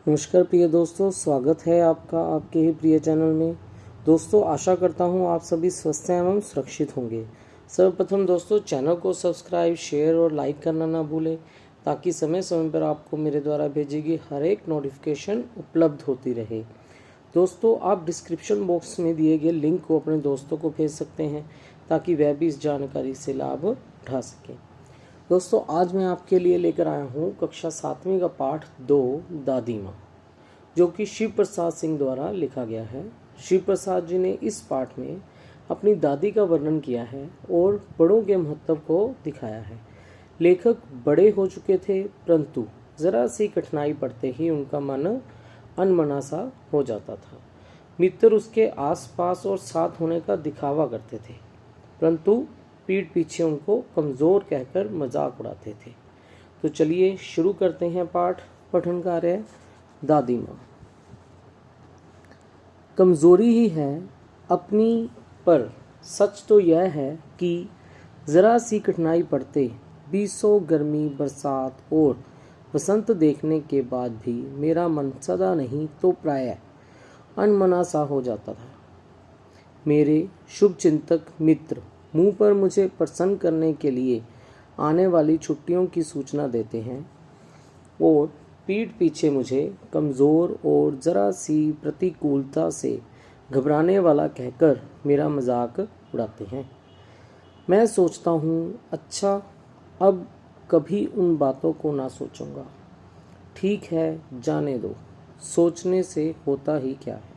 नमस्कार प्रिय दोस्तों, स्वागत है आपका आपके ही प्रिय चैनल में। दोस्तों, आशा करता हूँ आप सभी स्वस्थ एवं सुरक्षित होंगे। सर्वप्रथम दोस्तों, चैनल को सब्सक्राइब, शेयर और लाइक करना ना भूलें ताकि समय समय पर आपको मेरे द्वारा भेजी गई हर एक नोटिफिकेशन उपलब्ध होती रहे। दोस्तों, आप डिस्क्रिप्शन बॉक्स में दिए गए लिंक को अपने दोस्तों को भेज सकते हैं ताकि वह भी इस जानकारी से लाभ उठा सकें। दोस्तों, आज मैं आपके लिए लेकर आया हूँ कक्षा 7वीं का पाठ 2 दादी माँ, जो कि शिव प्रसाद सिंह द्वारा लिखा गया है। शिव प्रसाद जी ने इस पाठ में अपनी दादी का वर्णन किया है और बड़ों के महत्व को दिखाया है। लेखक बड़े हो चुके थे, परंतु जरा सी कठिनाई पड़ते ही उनका मन अनमना सा हो जाता था। मित्र उसके आसपास और साथ होने का दिखावा करते थे, परंतु पीठ पीछे उनको कमज़ोर कहकर मजाक उड़ाते थे। तो चलिए शुरू करते हैं पाठ पठन कार्य। दादी माँ। कमज़ोरी ही है अपनी, पर सच तो यह है कि ज़रा सी कठिनाई पड़ते बीसों गर्मी, बरसात और बसंत देखने के बाद भी मेरा मन सदा नहीं तो प्रायः अनमना सा हो जाता था। मेरे शुभचिंतक मित्र मुंह पर मुझे प्रसन्न करने के लिए आने वाली छुट्टियों की सूचना देते हैं और पीठ पीछे मुझे कमज़ोर और ज़रा सी प्रतिकूलता से घबराने वाला कहकर मेरा मजाक उड़ाते हैं। मैं सोचता हूँ, अच्छा, अब कभी उन बातों को ना सोचूंगा। ठीक है, जाने दो, सोचने से होता ही क्या है।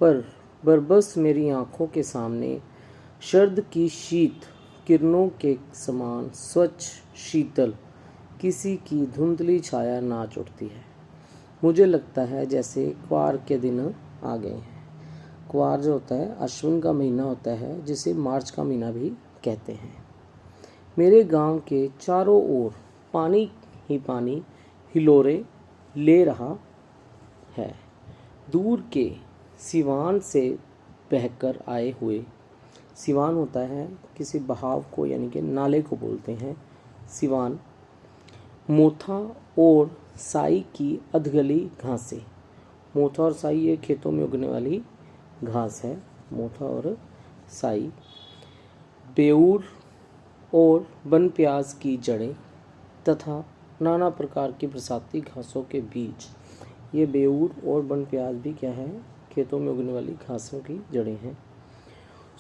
पर बरबस मेरी आँखों के सामने शरद की शीत किरणों के समान स्वच्छ शीतल किसी की धुंधली छाया नाच उठती है। मुझे लगता है जैसे क्वार के दिन आ गए हैं। क्वार जो होता है अश्विन का महीना होता है, जिसे मार्च का महीना भी कहते हैं। मेरे गांव के चारों ओर पानी ही पानी हिलोरे ले रहा है। दूर के सिवान से बहकर आए हुए, सिवान होता है किसी बहाव को, यानी कि नाले को बोलते हैं सिवान, मोथा और साई की अधगली घासें। मोथा और साई ये खेतों में उगने वाली घास है। मोथा और साई, बेऊर और वन प्याज की जड़ें तथा नाना प्रकार की बरसाती घासों के बीज। ये बेऊर और वन प्याज भी क्या है? खेतों में उगने वाली घासों की जड़ें हैं।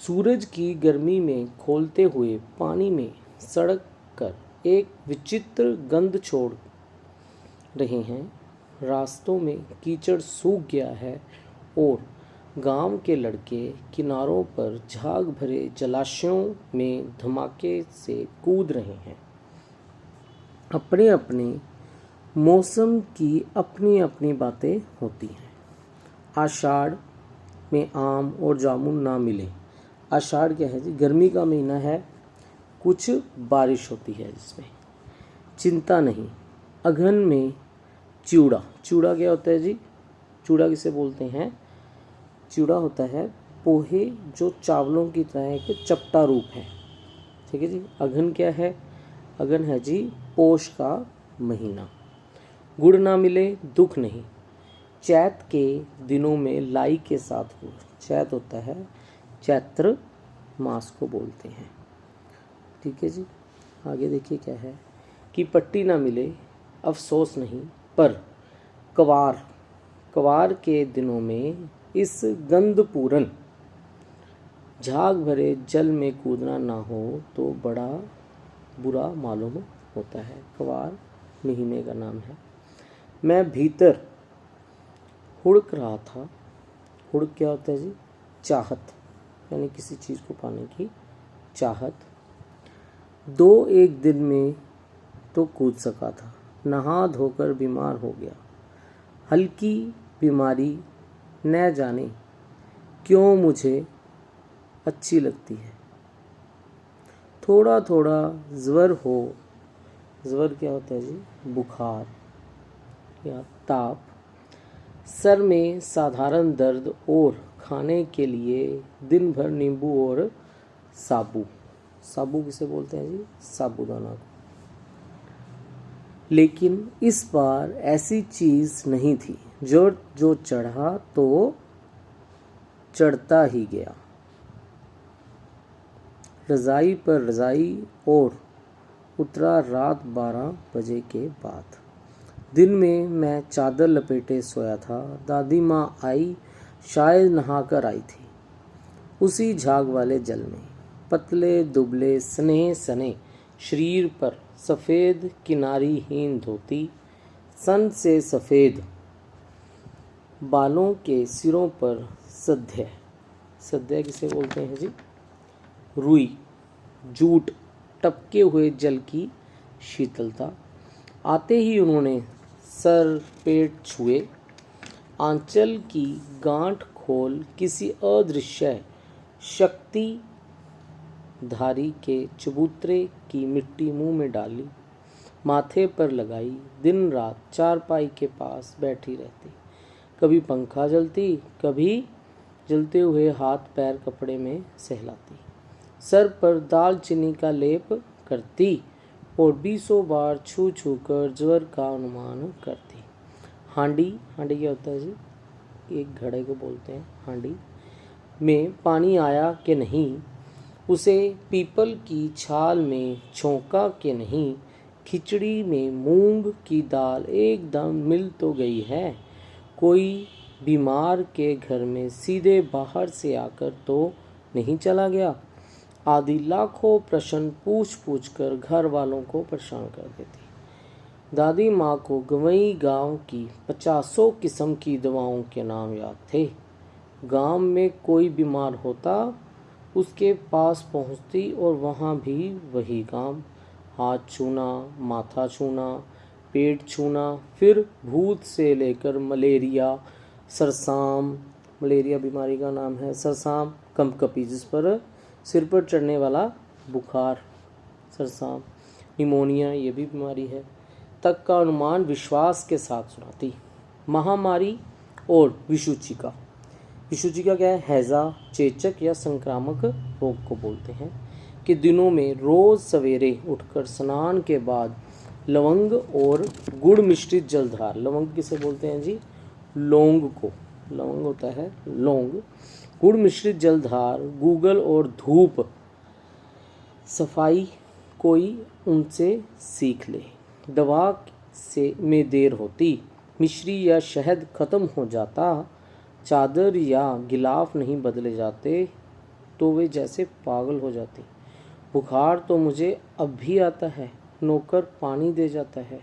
सूरज की गर्मी में खौलते हुए पानी में सड़क कर एक विचित्र गंध छोड़ रहे हैं। रास्तों में कीचड़ सूख गया है और गांव के लड़के किनारों पर झाग भरे जलाशयों में धमाके से कूद रहे हैं। अपने अपने मौसम की अपनी अपनी बातें होती हैं। आषाढ़ में आम और जामुन ना मिले। आषाढ़ क्या है जी? गर्मी का महीना है, कुछ बारिश होती है जिसमें चिंता नहीं। अगहन में चिवड़ा। चिवड़ा क्या होता है जी? चिवड़ा किसे बोलते हैं? चिवड़ा होता है पोहे जो चावलों की तरह एक चपटा रूप है। ठीक है जी। अगहन क्या है? अगहन है जी पोष का महीना। गुड़ ना मिले, दुख नहीं। चैत के दिनों में लाई के साथ गुड़। चैत होता है, चैत्र मास को बोलते हैं। ठीक है जी। आगे देखिए क्या है कि पट्टी ना मिले, अफसोस नहीं, पर कवार, कवार के दिनों में इस गंधपूरन झाग भरे जल में कूदना ना हो तो बड़ा बुरा मालूम होता है। कवार महीने का नाम है। मैं भीतर हुड़क रहा था। हुड़क क्या होता है जी? चाहत, यानी किसी चीज़ को पाने की चाहत। 2-1 दिन में तो कूद सका था। नहा धोकर बीमार हो गया। हल्की बीमारी न जाने क्यों मुझे अच्छी लगती है। थोड़ा थोड़ा ज्वर हो। ज्वर क्या होता है जी? बुखार या ताप। सर में साधारण दर्द और खाने के लिए दिन भर नींबू और साबू। साबू किसे बोलते हैं जी? साबूदाना को। लेकिन इस बार ऐसी चीज नहीं थी। जो चढ़ा तो चढ़ता ही गया, रजाई पर रजाई, और उतरा रात 12 बजे के बाद। दिन में मैं चादर लपेटे सोया था। दादी माँ आई, शायद नहाकर आई थी। उसी झाग वाले जल में पतले दुबले स्नेह सने शरीर पर सफ़ेद किनारीहीन धोती, सन से सफ़ेद बालों के सिरों पर सध्य सध्य किसे बोलते हैं जी, रुई जूट, टपके हुए जल की शीतलता। आते ही उन्होंने सर पेट छुए, आंचल की गांठ खोल किसी अदृश्य शक्ति धारी के चबूतरे की मिट्टी मुंह में डाली, माथे पर लगाई। दिन रात चारपाई के पास बैठी रहती, कभी पंखा जलती, कभी जलते हुए हाथ पैर कपड़े में सहलाती, सर पर दालचीनी का लेप करती और 20 बार छू छू कर ज्वर का अनुमान करती। हांडी क्या होता है जी, एक घड़े को बोलते हैं हांडी, में पानी आया कि नहीं, उसे पीपल की छाल में छोंका कि नहीं, खिचड़ी में मूंग की दाल एकदम मिल तो गई है, कोई बीमार के घर में सीधे बाहर से आकर तो नहीं चला गया, आदि लाखों प्रश्न पूछ पूछ कर घर वालों को परेशान कर देती। दादी माँ को गंवई गांव की 50 किस्म की दवाओं के नाम याद थे। गांव में कोई बीमार होता, उसके पास पहुंचती और वहाँ भी वही काम, हाथ छूना, माथा छूना, पेट छूना, फिर भूत से लेकर मलेरिया, सरसाम, मलेरिया बीमारी का नाम है, सरसाम, कंपकपी जिस पर सिर पर चढ़ने वाला बुखार, सरसाम, निमोनिया ये भी बीमारी है, तक का अनुमान विश्वास के साथ सुनाती। महामारी और विषुचिका, विषुचिका क्या है, हैजा, चेचक या संक्रामक रोग को बोलते हैं, कि दिनों में रोज सवेरे उठकर स्नान के बाद लवंग और गुड़ मिश्रित जलधार, लवंग किसे बोलते हैं जी, लौंग को, लवंग होता है लौंग, गुड़ मिश्रित जलधार, गूगल और धूप सफाई कोई उनसे सीख ले। दवा से में देर होती, मिश्री या शहद खत्म हो जाता, चादर या गिलाफ नहीं बदले जाते तो वे जैसे पागल हो जाती। बुखार तो मुझे अब भी आता है, नौकर पानी दे जाता है,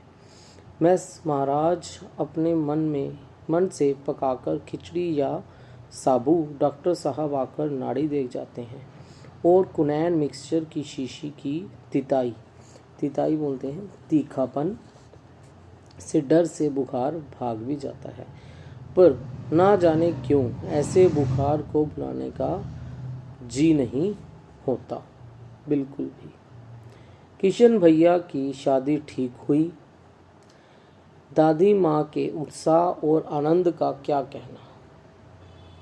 मैं महाराज अपने मन से पकाकर खिचड़ी या साबू, डॉक्टर साहब आकर नाड़ी देख जाते हैं, और कुनैन मिक्सचर की शीशी की तिताई बोलते हैं, तीखापन से डर से बुखार भाग भी जाता है, पर ना जाने क्यों ऐसे बुखार को बुलाने का जी नहीं होता बिल्कुल भी। किशन भैया की शादी ठीक हुई। दादी माँ के उत्साह और आनंद का क्या कहना।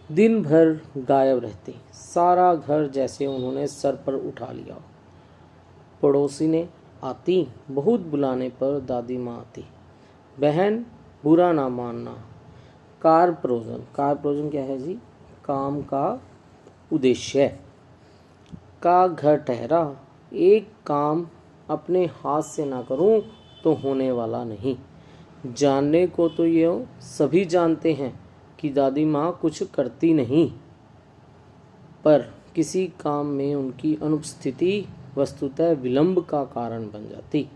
दिन भर गायब रहती, सारा घर जैसे उन्होंने सर पर उठा लिया। पड़ोसी ने आती, बहुत बुलाने पर दादी माँ आती। बहन बुरा ना मानना, कारप्रोजन क्या है जी, काम का उद्देश्य का घर ठहरा, एक काम अपने हाथ से ना करूं तो होने वाला नहीं। जानने को तो ये सभी जानते हैं कि दादी माँ कुछ करती नहीं, पर किसी काम में उनकी अनुपस्थिति वस्तुतः विलंब का कारण बन जाती।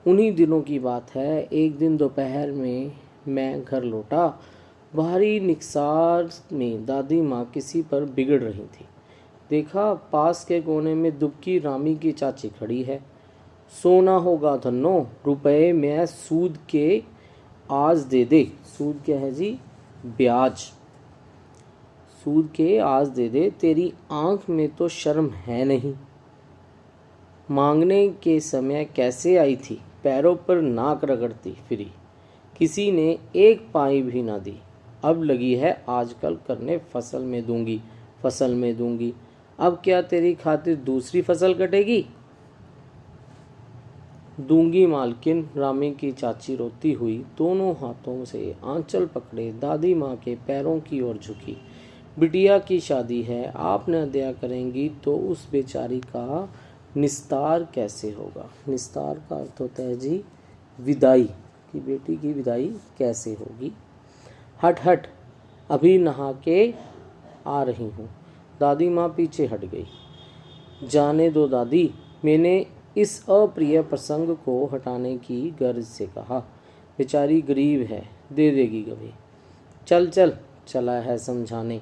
उन्हीं दिनों की बात है, एक दिन दोपहर में मैं घर लौटा। बाहरी निकसार में दादी माँ किसी पर बिगड़ रही थी। देखा, पास के कोने में दुबकी रामी की चाची खड़ी है। सोना होगा धन्नो, रुपए में सूद के आज दे दे। सूद क्या है जी, ब्याज। सूद के आज दे दे, तेरी आंख में तो शर्म है नहीं। मांगने के समय कैसे आई थी, पैरों पर नाक रगड़ती फिरी, किसी ने एक पाई भी ना दी। अब लगी है आजकल करने फसल में दूंगी। अब क्या तेरी खातिर दूसरी फसल कटेगी। दूंगी मालकिन, रामी की चाची रोती हुई दोनों हाथों से आंचल पकड़े दादी माँ के पैरों की ओर झुकी। बिटिया की शादी है, आप न दया करेंगी तो उस बेचारी का निस्तार कैसे होगा। निस्तार का अर्थ होता है जी विदाई, कि बेटी की विदाई कैसे होगी। हट हट, अभी नहा के आ रही हूँ। दादी माँ पीछे हट गई। जाने दो दादी, मैंने इस अप्रिय प्रसंग को हटाने की गर्ज से कहा। बेचारी गरीब है, दे देगी कभी। चल चल, चला है समझाने।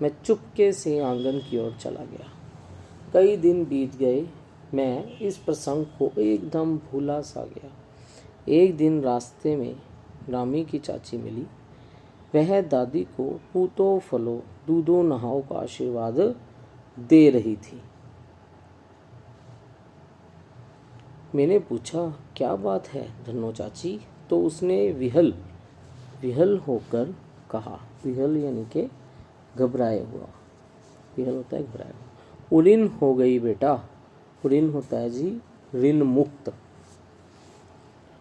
मैं चुपके से आंगन की ओर चला गया। कई दिन बीत गए, मैं इस प्रसंग को एकदम भूला सा गया। एक दिन रास्ते में रामी की चाची मिली। वह दादी को पूतो फलो दूधो नहाओ का आशीर्वाद दे रही थी। मैंने पूछा, क्या बात है धन्नो चाची? तो उसने विहल होकर कहा, विहल यानी के घबराए हुआ, विहल होता है घबराया हुआ। उरीन हो गई बेटा। उरीन होता है जी ऋण मुक्त।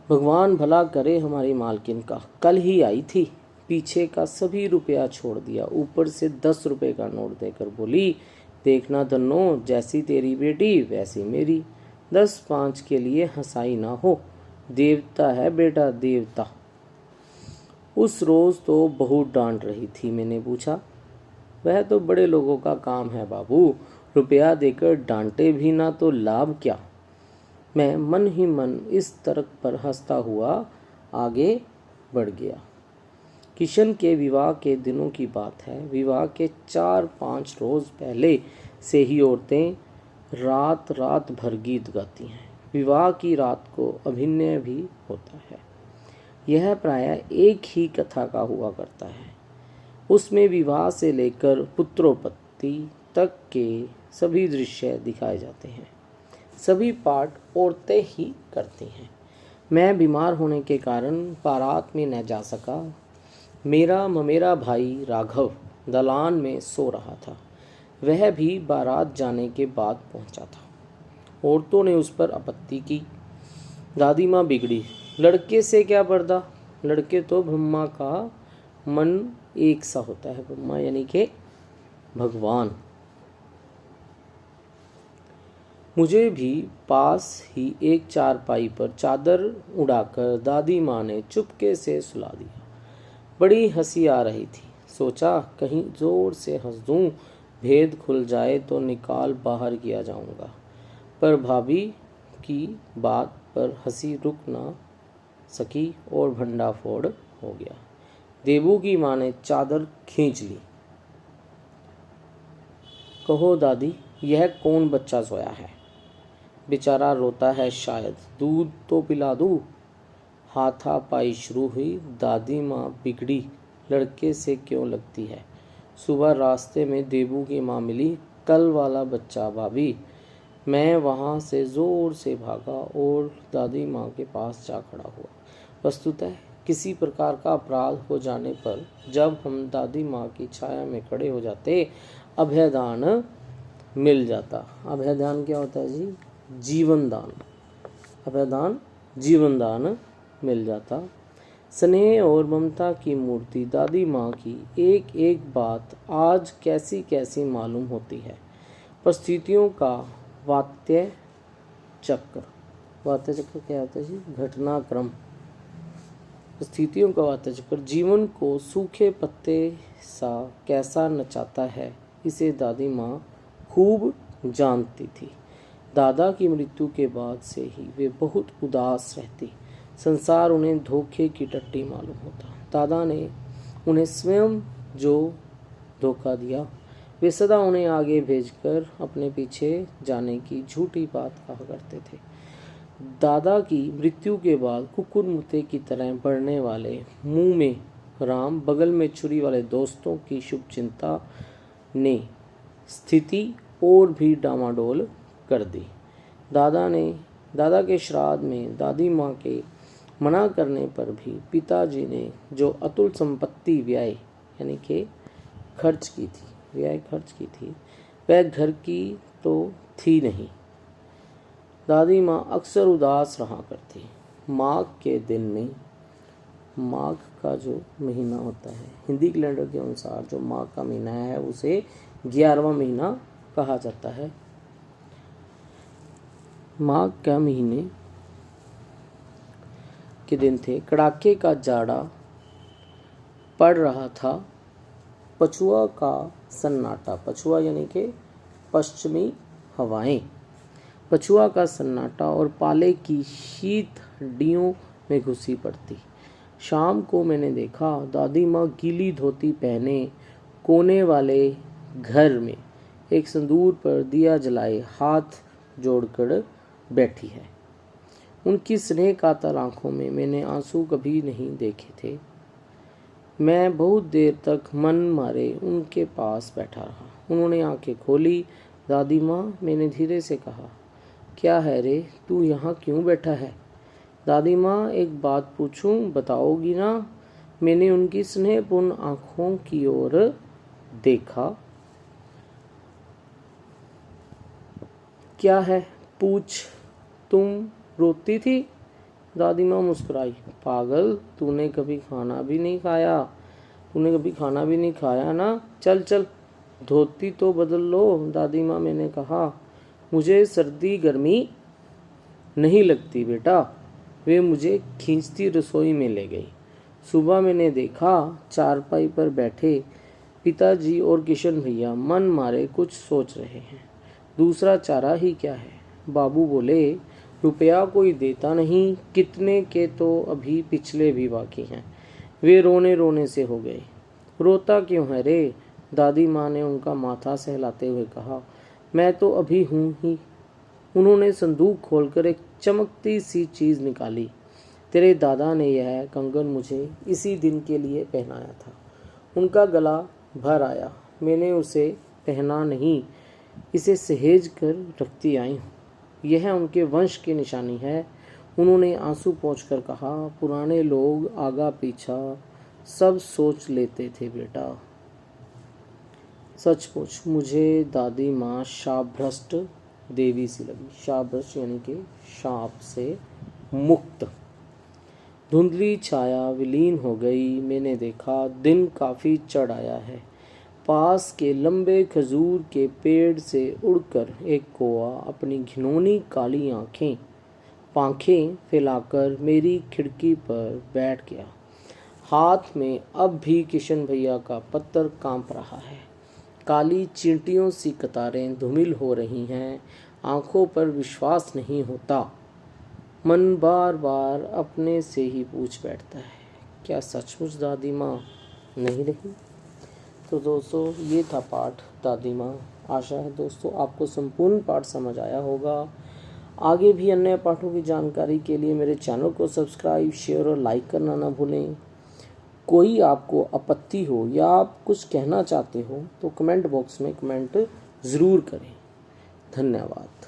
भगवान भला करे हमारी मालकिन का। कल ही आई थी, पीछे का सभी रुपया छोड़ दिया, ऊपर से 10 रुपए का नोट देकर बोली, देखना धन्नो, जैसी तेरी बेटी वैसी मेरी। 10-5 के लिए हंसाई ना हो, देवता है बेटा, देवता। उस रोज तो बहुत डांट रही थी। मैंने पूछा, वह तो बड़े लोगों का काम है बाबू, रुपया देकर डांटे भी ना तो लाभ क्या। मैं मन ही मन इस तर्क पर हंसता हुआ आगे बढ़ गया। किशन के विवाह के दिनों की बात है। विवाह के 4-5 रोज पहले से ही औरतें रात रात भर गीत गाती हैं। विवाह की रात को अभिनय भी होता है। यह प्रायः एक ही कथा का हुआ करता है। उसमें विवाह से लेकर पुत्रोत्पत्ति तक के सभी दृश्य दिखाए जाते हैं। सभी पाठ औरतें ही करती हैं। मैं बीमार होने के कारण बारात में न जा सका। मेरा ममेरा भाई राघव दलान में सो रहा था। वह भी बारात जाने के बाद पहुंचा था। औरतों ने उस पर आपत्ति की। दादी माँ बिगड़ी, लड़के से क्या पर्दा, लड़के तो ब्रह्मा का मन एक सा होता है। ब्रह्मा यानी के भगवान। मुझे भी पास ही एक चारपाई पर चादर उड़ाकर दादी माँ ने चुपके से सुला दिया। बड़ी हंसी आ रही थी। सोचा कहीं जोर से हंस दूं, भेद खुल जाए तो निकाल बाहर किया जाऊंगा। पर भाभी की बात पर हंसी रुक ना सकी और भंडाफोड़ हो गया। देबू की माँ ने चादर खींच ली। कहो दादी, यह कौन बच्चा सोया है? बेचारा रोता है शायद, दूध तो पिला दूँ। हाथापाई शुरू हुई। दादी माँ बिगड़ी, लड़के से क्यों लगती है। सुबह रास्ते में देबू की माँ मिली। कल वाला बच्चा भाभी। मैं वहाँ से ज़ोर से भागा और दादी माँ के पास जा खड़ा हुआ। वस्तुतः किसी प्रकार का अपराध हो जाने पर जब हम दादी माँ की छाया में खड़े हो जाते, अभयदान मिल जाता। अभयदान क्या होता है जी? जीवन दान। अभयदान जीवन दान मिल जाता। स्नेह और ममता की मूर्ति दादी माँ की एक एक बात आज कैसी कैसी मालूम होती है। परिस्थितियों का वात्य चक्र। वात्य चक्र क्या होता है जी? घटनाक्रम। परिस्थितियों का वात्य चक्र जीवन को सूखे पत्ते सा कैसा नचाता है, इसे दादी माँ खूब जानती थी। दादा की मृत्यु के बाद से ही वे बहुत उदास रहती। संसार उन्हें धोखे की टट्टी मालूम होता। दादा ने उन्हें स्वयं जो धोखा दिया, वे सदा उन्हें आगे भेजकर अपने पीछे जाने की झूठी बात कहा करते थे। दादा की मृत्यु के बाद कुकुर मुत्ते की तरह बढ़ने वाले मुंह में राम, बगल में छुरी वाले दोस्तों की शुभ चिंता ने स्थिति और भी डामाडोल कर दी। दादा के श्राद्ध में दादी माँ के मना करने पर भी पिताजी ने जो अतुल संपत्ति व्यय यानी कि खर्च की थी, वह घर की तो थी नहीं। दादी माँ अक्सर उदास रहा करती। माघ के दिन में, माघ का जो महीना होता है हिंदी कैलेंडर के अनुसार, जो माघ का महीना है उसे 11वां महीना कहा जाता है। माघ का महीने के दिन थे, कड़ाके का जाड़ा पड़ रहा था। पछुआ का सन्नाटा, पछुआ यानी कि पश्चिमी हवाएं, पछुआ का सन्नाटा और पाले की शीत हड्डियों में घुसी पड़ती। शाम को मैंने देखा दादी माँ गीली धोती पहने कोने वाले घर में एक संदूर पर दिया जलाए हाथ जोड़कर बैठी है। उनकी स्नेह कातर आंखों में मैंने आंसू कभी नहीं देखे थे। मैं बहुत देर तक मन मारे उनके पास बैठा रहा। उन्होंने आंखें खोली। दादी माँ, मैंने धीरे से कहा, क्या है रे, तू यहाँ क्यों बैठा है? दादी माँ, एक बात पूछूं, बताओगी ना? मैंने उनकी स्नेहपूर्ण आंखों की ओर देखा। क्या है, पूछ। तुम रोती थी? दादी माँ मुस्कुराई। पागल, तूने कभी खाना भी नहीं खाया ना? चल चल, धोती तो बदल लो। दादी माँ, मैंने कहा, मुझे सर्दी गर्मी नहीं लगती बेटा। वे मुझे खींचती रसोई में ले गई। सुबह मैंने देखा चारपाई पर बैठे पिताजी और किशन भैया मन मारे कुछ सोच रहे हैं। दूसरा चारा ही क्या है। बाबू बोले, रुपया कोई देता नहीं, कितने के तो अभी पिछले भी बाकी हैं। वे रोने रोने से हो गए। रोता क्यों है रे? दादी माँ ने उनका माथा सहलाते हुए कहा, मैं तो अभी हूँ ही। उन्होंने संदूक खोलकर एक चमकती सी चीज़ निकाली। तेरे दादा ने यह कंगन मुझे इसी दिन के लिए पहनाया था। उनका गला भर आया। मैंने उसे पहना नहीं, इसे सहेज कर रखती आई हूँ। यह उनके वंश की निशानी है। उन्होंने आंसू पोंछकर कहा, पुराने लोग आगा पीछा सब सोच लेते थे बेटा। सचमुच मुझे दादी माँ शापभ्रष्ट देवी सी लगी। शापभ्रष्ट यानी कि शाप से मुक्त। धुंधली छाया विलीन हो गई। मैंने देखा दिन काफ़ी चढ़ आया है। पास के लंबे खजूर के पेड़ से उड़कर एक कौआ अपनी घिनौनी काली पांखें फैलाकर मेरी खिड़की पर बैठ गया। हाथ में अब भी किशन भैया का पत्थर कांप रहा है। काली चींटियों सी कतारें धूमिल हो रही हैं। आंखों पर विश्वास नहीं होता। मन बार बार अपने से ही पूछ बैठता है, क्या सचमुच दादी माँ नहीं रही? तो दोस्तों, ये था पाठ दादी माँ। आशा है दोस्तों आपको संपूर्ण पाठ समझ आया होगा। आगे भी अन्य पाठों की जानकारी के लिए मेरे चैनल को सब्सक्राइब, शेयर और लाइक करना ना भूलें। कोई आपको आपत्ति हो या आप कुछ कहना चाहते हो तो कमेंट बॉक्स में कमेंट ज़रूर करें। धन्यवाद।